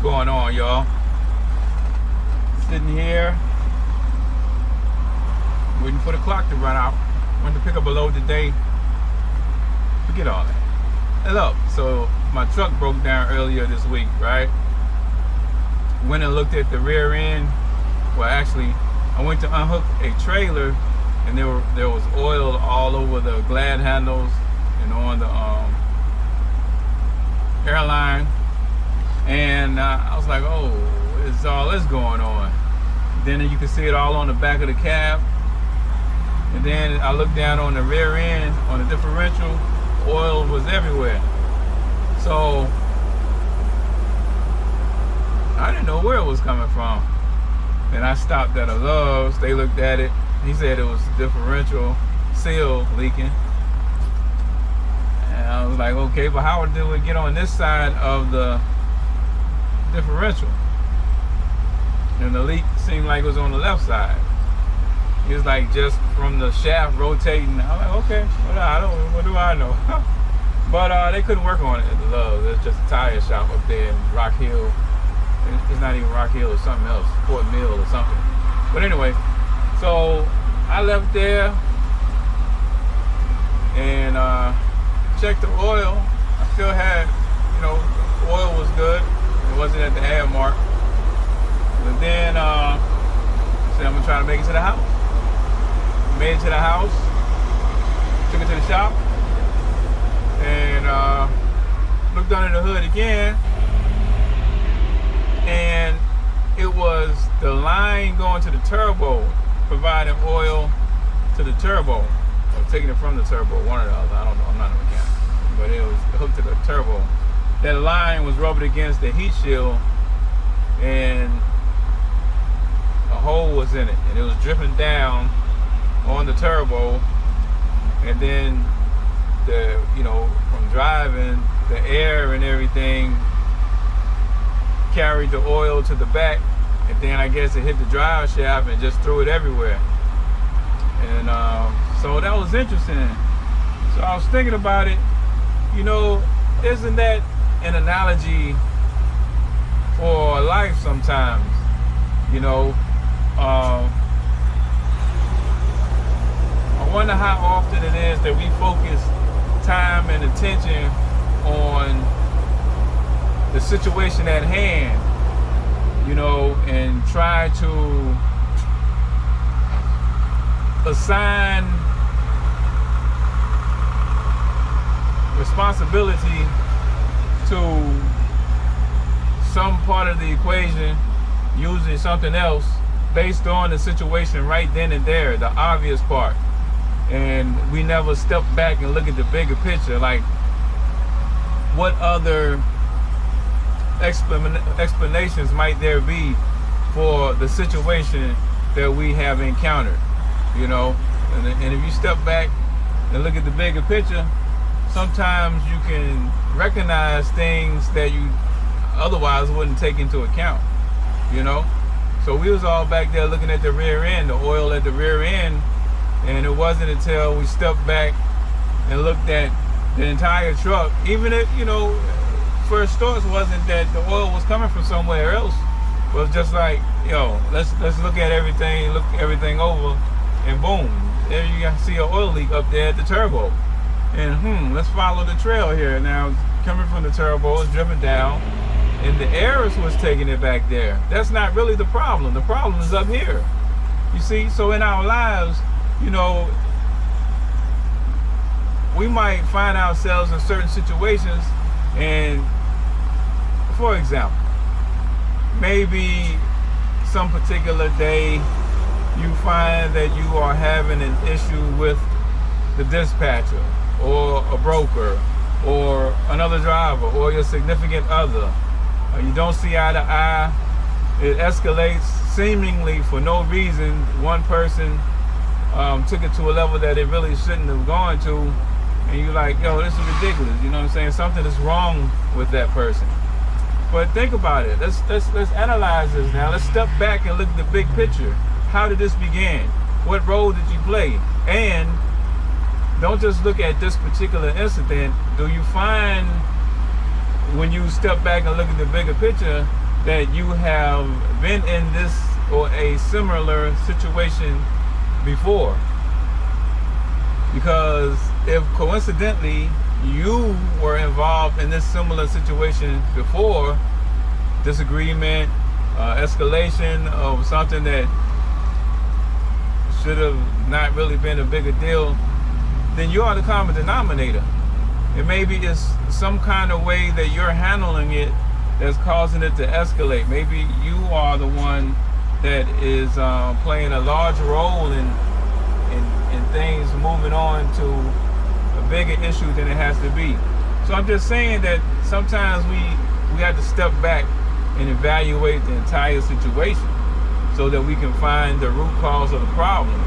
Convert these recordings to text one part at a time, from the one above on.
going on, y'all? Sitting here, waiting for the clock to run out. Went to pick up a load today. Forget all that. Hey, look, so my truck broke down earlier this week, right? Went and looked at the rear end. Well, actually, I went to unhook a trailer, and there was oil all over the glad handles and on the airline. And I was like, oh, what is all this going on? Then you can see it all on the back of the cab. And then I looked down on the rear end, on the differential, oil was everywhere. So I didn't know where it was coming from. And I stopped at a Love's. They looked at it. He said it was differential seal leaking. And I was like, okay, but how did we get on this side of the differential? And the leak seemed like it was on the left side. It was like just from the shaft rotating. I'm like, okay, what do I know? But they couldn't work on it at the Love's. It's just a tire shop up there in Rock Hill. It's not even Rock Hill, or something else, Fort Mill or something. But anyway, so I left there and checked the oil. I still had, the oil was good. It wasn't at the air mark. But then said I'm gonna try to make it to the house. Made it to the house, took it to the shop, and looked under the hood again. And it was the line going to the turbo, providing oil to the turbo, or taking it from the turbo, one or the other. I don't know, I'm not a mechanic. But it was hooked to the turbo. That line was rubbed against the heat shield, and a hole was in it, and it was dripping down on the turbo. And then from driving, the air and everything carried the oil to the back, and then I guess it hit the drive shaft and just threw it everywhere. And so that was interesting. So I was thinking about it, isn't that an analogy for life sometimes? I wonder how often it is that we focus time and attention on the situation at hand, and try to assign responsibility to some part of the equation, using something else based on the situation right then and there, the obvious part. And we never step back and look at the bigger picture, like what other explanations might there be for the situation that we have encountered, and if you step back and look at the bigger picture, sometimes you can recognize things that you otherwise wouldn't take into account. So we was all back there looking at the rear end, the oil at the rear end, and it wasn't until we stepped back and looked at the entire truck, even if first thoughts wasn't that the oil was coming from somewhere else. It was just like, let's look at everything, look everything over, and boom, there you see an oil leak up there at the turbo. And let's follow the trail here. Now, coming from the turbo, it's dripping down, and the air was taking it back there. That's not really the problem. The problem is up here. You see, so in our lives, we might find ourselves in certain situations, and for example, maybe some particular day you find that you are having an issue with the dispatcher or a broker or another driver or your significant other. You don't see eye to eye. It escalates seemingly for no reason. One person took it to a level that it really shouldn't have gone to, and you're like, this is ridiculous. You know what I'm saying? Something is wrong with that person. But think about it. Let's analyze this now. Let's step back and look at the big picture. How did this begin? What role did you play? And don't just look at this particular incident. Do you find, when you step back and look at the bigger picture, that you have been in this or a similar situation before. Because if coincidentally you were involved in this similar situation before, disagreement, escalation of something that should have not really been a bigger deal, then you are the common denominator. And maybe it's some kind of way that you're handling it that's causing it to escalate. Maybe you are the one that is playing a large role in things moving on to a bigger issue than it has to be. So I'm just saying that sometimes we have to step back and evaluate the entire situation so that we can find the root cause of the problem.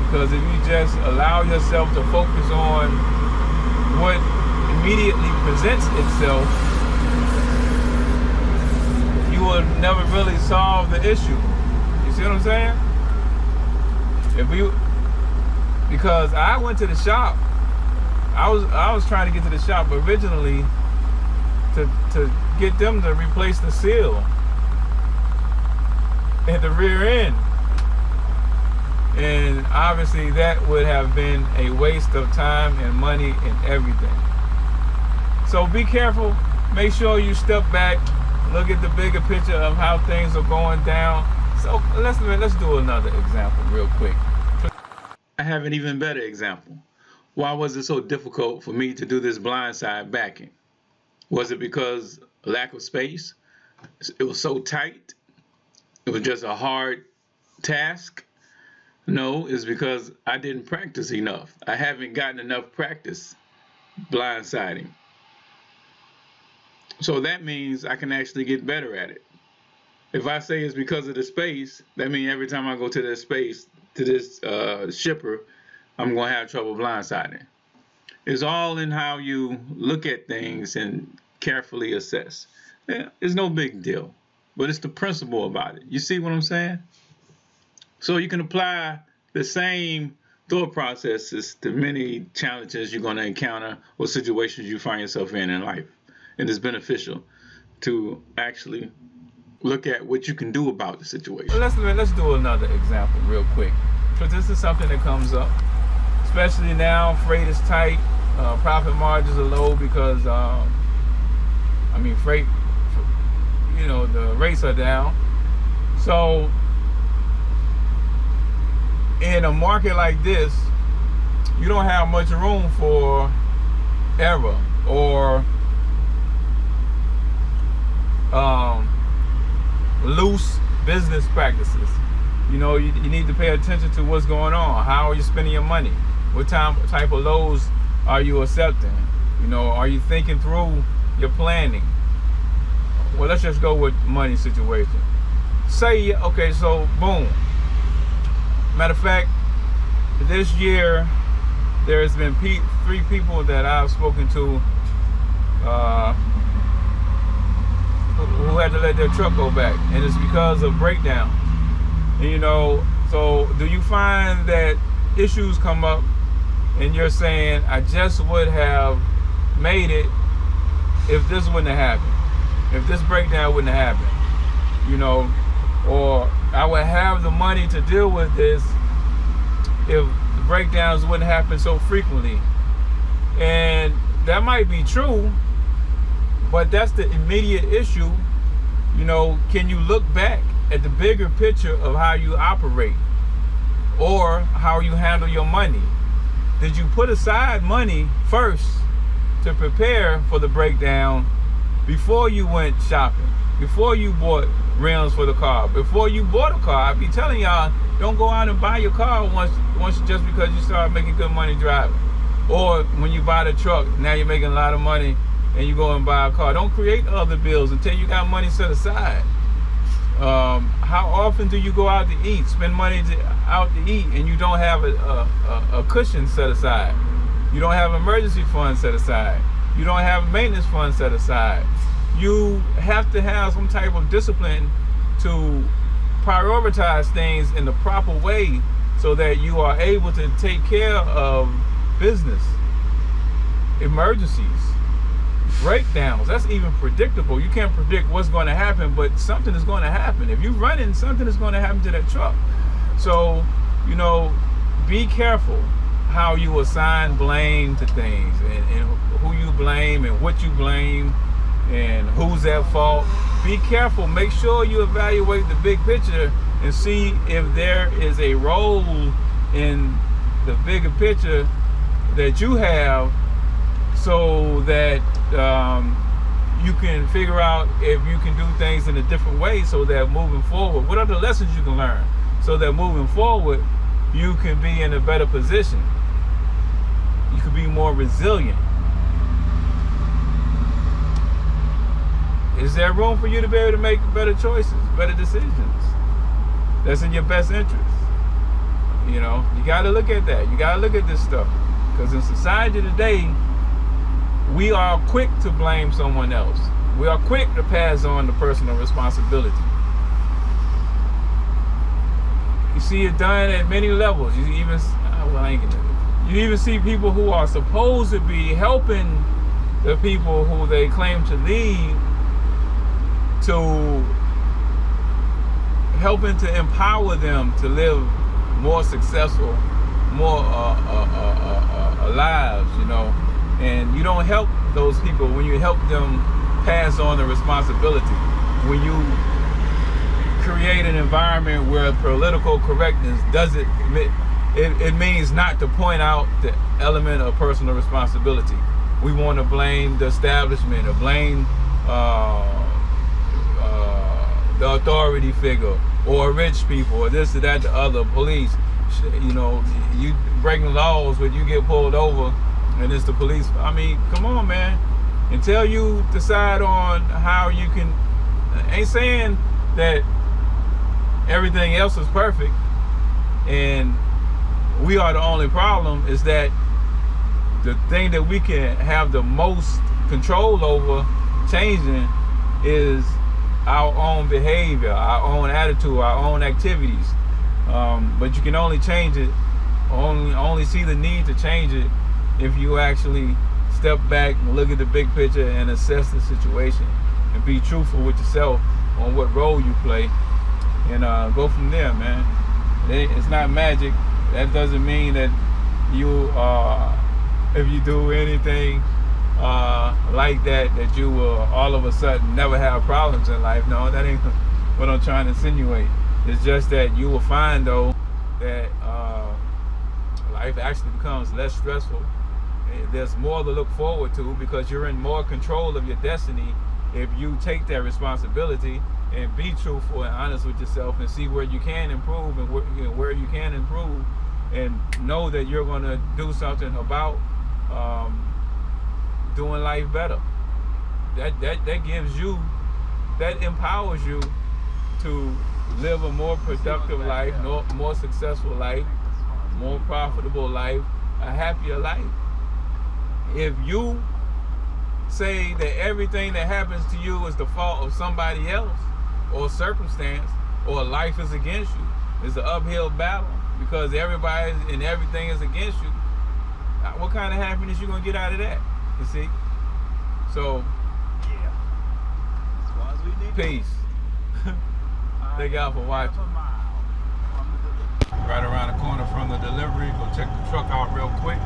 Because if you just allow yourself to focus on what immediately presents itself, you will never really solve the issue. You see what I'm saying? Because I went to the shop, I was trying to get to the shop originally to get them to replace the seal at the rear end. And obviously that would have been a waste of time and money and everything. So be careful, make sure you step back, look at the bigger picture of how things are going down. So let's do another example real quick. I have an even better example. Why was it so difficult for me to do this blindside backing? Was it because of lack of space? It was so tight? It was just a hard task? No, it's because I didn't practice enough. I haven't gotten enough practice blindsiding. So that means I can actually get better at it. If I say it's because of the space, that means every time I go to this space, to this shipper, I'm going to have trouble blindsiding. It's all in how you look at things and carefully assess. Yeah, it's no big deal, but it's the principle about it. You see what I'm saying? So you can apply the same thought processes to many challenges you're going to encounter or situations you find yourself in life. And it's beneficial to actually look at what you can do about the situation. Let's do another example real quick, because this is something that comes up, especially now. Freight is tight, profit margins are low because freight, the rates are down. So in a market like this, you don't have much room for error or loose business practices. You need to pay attention to what's going on. How are you spending your money? What type of loads are you accepting? Are you thinking through your planning? Well, let's just go with money situation. Say, okay, so boom. Matter of fact, this year there's been 3 people that I've spoken to who had to let their truck go back, and it's because of breakdown. And, so do you find that issues come up and you're saying, I just would have made it if this wouldn't have happened, if this breakdown wouldn't have happened, or I would have the money to deal with this if the breakdowns wouldn't happen so frequently. And that might be true, but that's the immediate issue. Can you look back at the bigger picture of how you operate or how you handle your money? Did you put aside money first to prepare for the breakdown before you went shopping, before you bought rims for the car, before you bought a car? I be telling y'all, don't go out and buy your car once just because you start making good money driving. Or when you buy the truck, now you're making a lot of money and you go and buy a car. Don't create other bills until you got money set aside. How often do you go out to eat, spend money out to eat, and you don't have a cushion set aside? You don't have emergency funds set aside. You don't have maintenance funds set aside. You have to have some type of discipline to prioritize things in the proper way so that you are able to take care of business, emergencies. breakdowns. That's even predictable. You can't predict what's going to happen, but something is going to happen. If you're running, something is going to happen to that truck. So, you know, be careful how you assign blame to things, and who you blame and what you blame and who's at fault. Be careful. Make sure you evaluate the big picture and see if there is a role in the bigger picture that you have, so that you can figure out if you can do things in a different way, so that moving forward, what are the lessons you can learn, so that moving forward you can be in a better position. You can be more resilient. Is there room for you to be able to make better choices, better decisions that's in your best interest? You know, you got to look at that. You got to look at this stuff, because in society today, we are quick to blame someone else. We are quick to pass on the personal responsibility. You see it done at many levels. You even, you even see people who are supposed to be helping the people who they claim to lead, to helping to empower them to live more successful, more lives, you know. And you don't help those people when you help them pass on the responsibility. When you create an environment where political correctness doesn't, it means not to point out the element of personal responsibility. We want to blame the establishment, or blame the authority figure, or rich people, or this or that, the other, police. You know, you breaking laws, but you get pulled over, and it's the police. I mean, come on, man. Until you decide on how you can, I ain't saying that everything else is perfect and we are the only problem. Is that the thing that we can have the most control over changing is our own behavior, our own attitude, our own activities. But you can only change it, only see the need to change it, if you actually step back and look at the big picture and assess the situation and be truthful with yourself on what role you play, and go from there, man. It's not magic. That doesn't mean that you, if you do anything like that, that you will all of a sudden never have problems in life. No, that ain't what I'm trying to insinuate. It's just that you will find, though, that life actually becomes less stressful. There's more to look forward to, because you're in more control of your destiny if you take that responsibility and be truthful and honest with yourself, and see where you can improve and where you can improve, and know that you're going to do something about doing life better. That gives you, that empowers you to live a more productive life, more successful life, more profitable life, a happier life. If you say that everything that happens to you is the fault of somebody else, or circumstance, or life is against you, it's an uphill battle, because everybody and everything is against you, what kind of happiness you gonna get out of that? You see? So, yeah. As far as we need. Peace. Thank y'all for watching. Right around the corner from the delivery. Go check the truck out real quick.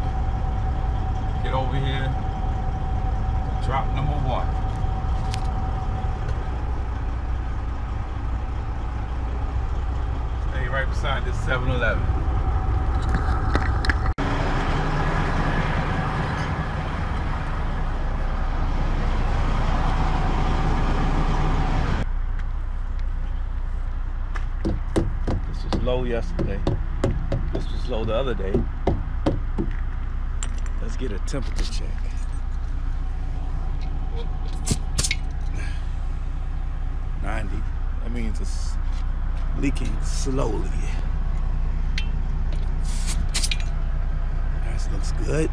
Get over here. Drop number 1. Stay right beside this 7-Eleven. Low yesterday. This was low the other day. Let's get a temperature check. That means it's leaking slowly. That looks good.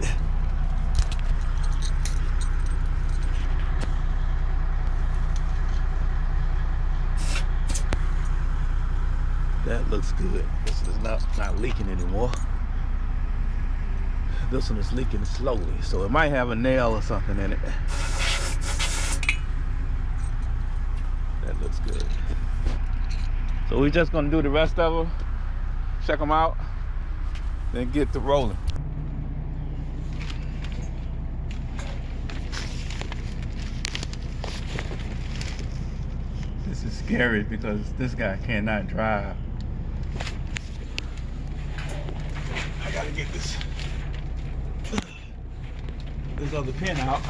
That looks good. This is not leaking anymore. This one is leaking slowly, so it might have a nail or something in it. looks good. So we're just gonna do the rest of them, check them out, then get to rolling. This is scary because this guy cannot drive. I gotta get this other pin out.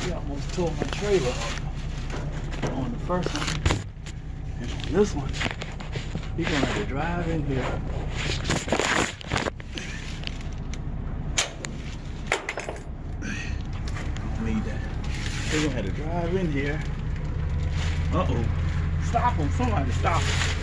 He almost tore my trailer up on the first one. And on this one, he's gonna have to drive in here. Don't need that. He's gonna have to drive in here. Uh-oh. Stop him. Somebody stop him.